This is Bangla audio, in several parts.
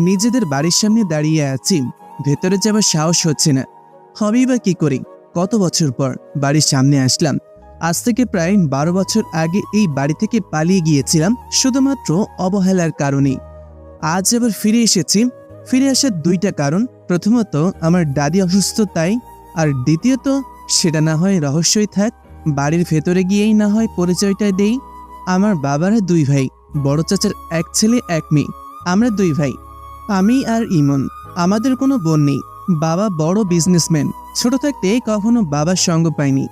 নিজেদের বাড়ির সামনে দাঁড়িয়ে আছি, ভেতরে যাবার সাহস হচ্ছে না। হবেই বা কি করি? কত বছর পর বাড়ির সামনে আসলাম। আজ থেকে প্রায় 12 বছর আগে এই বাড়ি থেকে পালিয়ে গিয়েছিলাম শুধুমাত্র অবহেলার কারণেই। আজ আবার ফিরে এসেছি। ফিরে আসার দুইটা কারণ, প্রথমত আমার দাদি অসুস্থ তাই, আর দ্বিতীয়ত সেটা না হয় রহস্যই থাক, বাড়ির ভেতরে গিয়েই না হয় পরিচয়টা দেই। আমার বাবারা 2 ভাই, বড় চাচার 1 ছেলে 1 মেয়ে। আমরা 2 ভাই, আমি আর ইমন। আমাদের কোনো বোন নেই। বাবা বড় বিজনেসম্যান। ছোট থাকতে কখনো বাবার সঙ্গ পাইনি।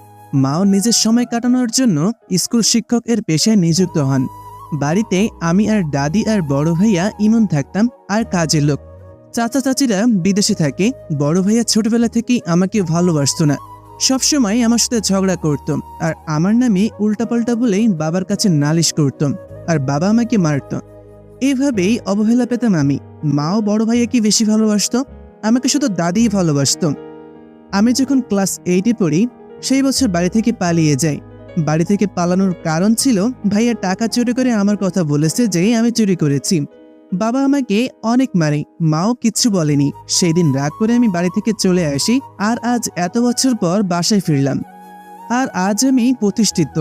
মাও নিজের সময় কাটানোর জন্য স্কুল শিক্ষক এর পেশায় নিযুক্ত হন। বাড়িতে আমি আর দাদি আর বড় ভাইয়া ইমন থাকতাম, আর কাজের লোক। চাচা চাচিরা বিদেশে থাকে। বড় ভাইয়া ছোটবেলা থেকেই আমাকে ভালোবাসতো না, সবসময় আমার সাথে ঝগড়া করত, আর আমার নামে উল্টাপাল্টা বলেই বাবার কাছে নালিশ করত, আর বাবা আমাকে মারত। এইভাবেই অবহেলা পেতাম আমি। মাও বড় ভাইয়াকে বেশি ভালোবাসতো, আমাকে শুধু দাদিই ভালোবাসত। আমি যখন ক্লাস 8-এ পড়ি, সেই বছর বাড়ি থেকে পালিয়ে যাই। বাড়ি থেকে পালানোর কারণ ছিল ভাইয়া টাকা চুরি করে আমার কথা বলেছে যে আমি চুরি করেছি। বাবা আমাকে অনেক মারে, মাও কিচ্ছু বলেনি। সেই দিন রাগ করে আমি বাড়ি থেকে চলে আসি, আর আজ এত বছর পর বাসায় ফিরলাম। আর আজ আমি প্রতিষ্ঠিত।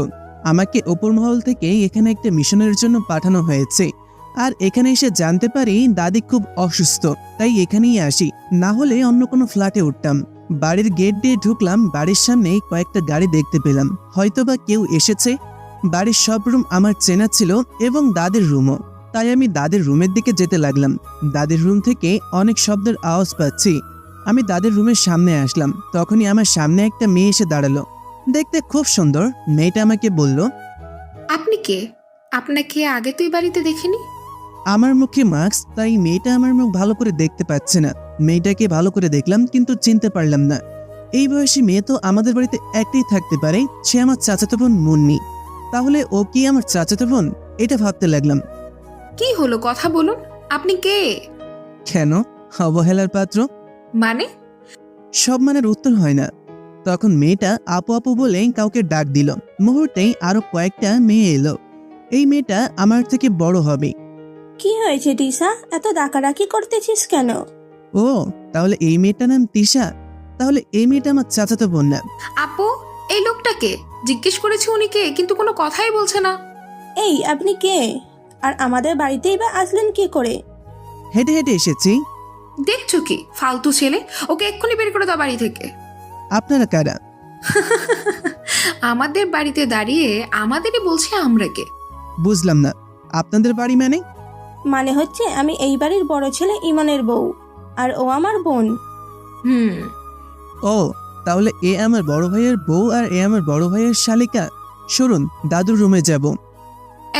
আমাকে ওপর মহল থেকে এখানে একটা মিশনের জন্য পাঠানো হয়েছে। আর এখানে এসে জানতে পারি দাদি খুব অসুস্থ, তাই এখানেই আসি, না হলে অন্য কোনো ফ্ল্যাটে উঠতাম। বাড়ির গেট দিয়ে ঢুকলাম, বাড়ির সামনে কয়েকটা গাড়ি দেখতে পেলাম, হয়তোবা কেউ এসেছে। বাড়ির সব রুম আমার চেনা ছিল, এবং দাদির রুমও। তাই আমি দাদির রুমের দিকে যেতে লাগলাম। দাদির রুম থেকে অনেক শব্দের আওয়াজ পাচ্ছি। আমি দাদির রুমের সামনে আসলাম, তখনই আমার সামনে একটা মেয়ে এসে দাঁড়ালো। দেখতে খুব সুন্দর। মেয়েটা আমাকে বলল, আপনি কে? আপনাকে আগে তো এই বাড়িতে দেখিনি। আমার মুখে মাস্ক, তাই মেয়েটা আমার মুখ ভালো করে দেখতে পাচ্ছে না। মেয়েটাকে ভালো করে দেখলাম, কিন্তু চিনতে পারলাম না। এই বয়সী মেয়ে তো আমাদের বাড়িতে একটাই থাকতে পারে, সে আমার চাচাতো বোন মুন্নি। তাহলে ও কি আমার চাচাতো বোন? এটা ভাবতে লাগলাম। কি হলো, কথা বলুন। আপনি কে? কেন? অবহেলার পাত্র। মানে? সব মানের উত্তর হয় না। তখন মেয়েটা আপু আপু বলে কাউকে ডাক দিল। মুহূর্তেই আরো কয়েকটা মেয়ে এলো। এই মেয়েটা আমার থেকে বড় হবে। কি হয়েছে দিশা, এত ডাকাডাকি করতেছিস কেন? ও, তাহলে এই মেয়েটার নাম তিশা। তাহলে এই মেয়েটা আমার চাচাতো বোন না। আপু, এই লোকটাকে জিজ্ঞেস করেছি উনি কে, কিন্তু কোনো কথাই বলছে না। এই আপনি কে? আর আমাদের বাড়িতেই বা আসলেন কি করে? হেঁটে হেঁটে এসেছি। দেখছো কি ফালতু ছেলে, ওকে এক্ষুনি বের করে দাও বাড়ি থেকে। আপনারা কারা? আমাদের বাড়িতে দাঁড়িয়ে আমাদেরই বলছি আমরা কে? বুঝলাম না, আপনাদের বাড়ি মানে? মানে হচ্ছে আমি এই বাড়ির বড় ছেলে ইমনের বউ, আর ও আমার বোন। ও, তাহলে এ আমার বড় ভাইয়ের বউ, আর এ আমার বড় ভাইয়ের শালিকা। শুনুন, দাদুর রুমে যাব।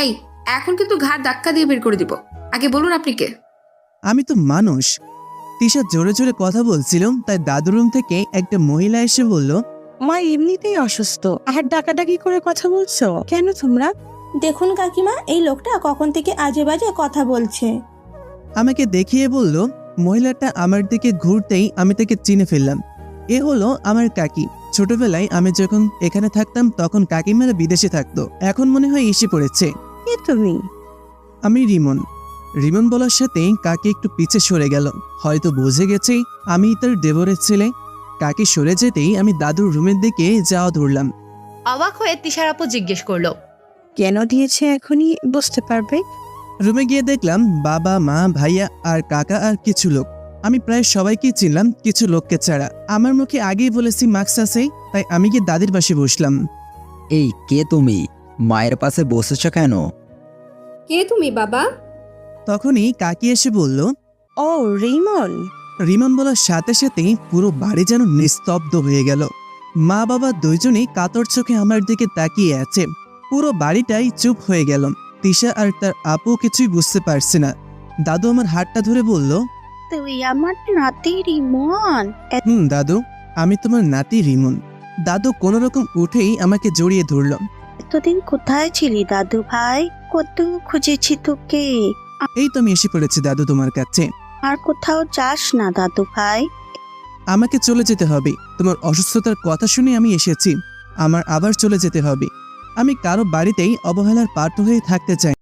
এই, এখন কিন্তু ঘাড় ধাক্কা দিয়ে বের করে দিব। আগে বলুন আপনি কে? আমি তো মানুষ। তিশা জোরে জোরে কথা বলছিল, তাই দাদুর রুম থেকে একটা মহিলা এসে বলল, মা এমনিতেই অসুস্থ, আর ডাকাডাকি করে কথা বলছো কেন তোমরা? দেখুন কাকিমা, এই লোকটা কখন থেকে আজে বাজে কথা বলছে। আমাকে দেখিয়ে বলল। মহিলাটা আমার দিকে ঘুরতেই আমি তাকে চিনে ফেললাম। এ হলো আমার কাকি। ছোটবেলায় আমি যখন এখানে থাকতাম তখন কাকিমারা বিদেশে থাকতো, এখন মনে হয় এসে পড়েছে। কে তুমি? আমি রিমন। রিমন বলার সাথে কাকি একটু পিছে সরে গেল, হয়তো বুঝে গেছে আমি তার দেবরের ছেলে। কাকি সরে যেতেই আমি দাদুর রুমের দিকে যাওয়া ধরলাম। অবাক হয়ে তিশার আপু জিজ্ঞেস করলো, কেন দিয়েছে এখনই বুঝতে পারবে। রুমে গিয়ে দেখলাম বাবা, মা, ভাইয়া আর কাকা আর কিছু লোক। আমি প্রায় সবাইকে চিনলাম, কিছু লোককে ছাড়া। আমার মুখে আগেই বলেছি মাস্ক আছে, তাই আমি গিয়ে দাদির পাশে বসলাম। এই কে তুমি? মায়ের পাশে বসেছ কেন? কে তুমি বাবা? তখনই কাকি এসে বলল, ও রিমন। রিমন বলার সাথে সাথে পুরো বাড়ি যেন নিস্তব্ধ হয়ে গেল। মা বাবা দুইজনেই কাতর চোখে আমার দিকে তাকিয়ে আছে। পুরো বাড়িটাই চুপ হয়ে গেল। তিশা আর তার আপু কিছুই বুঝতে পারছে না। দাদু আমার হাতটা ধরে বলল, তুই আমার নাতি রিমন। দাদু, আমি তোমার নাতি রিমন। দাদু কোনো রকম উঠেই আমাকে জড়িয়ে ধরল। এতদিন কোথায় ছিলি দাদু ভাই? কত খুঁজেছি তোকে। এই তো আমি এসে পড়েছি দাদু তোমার কাছে। আর কোথাও যাস না দাদু ভাই। আমাকে চলে যেতে হবে। তোমার অসুস্থতার কথা শুনে আমি এসেছি। আমার আবার চলে যেতে হবে। আমি কারো বাড়িতেই অবহেলার পাত্র হয়ে থাকতে চাই।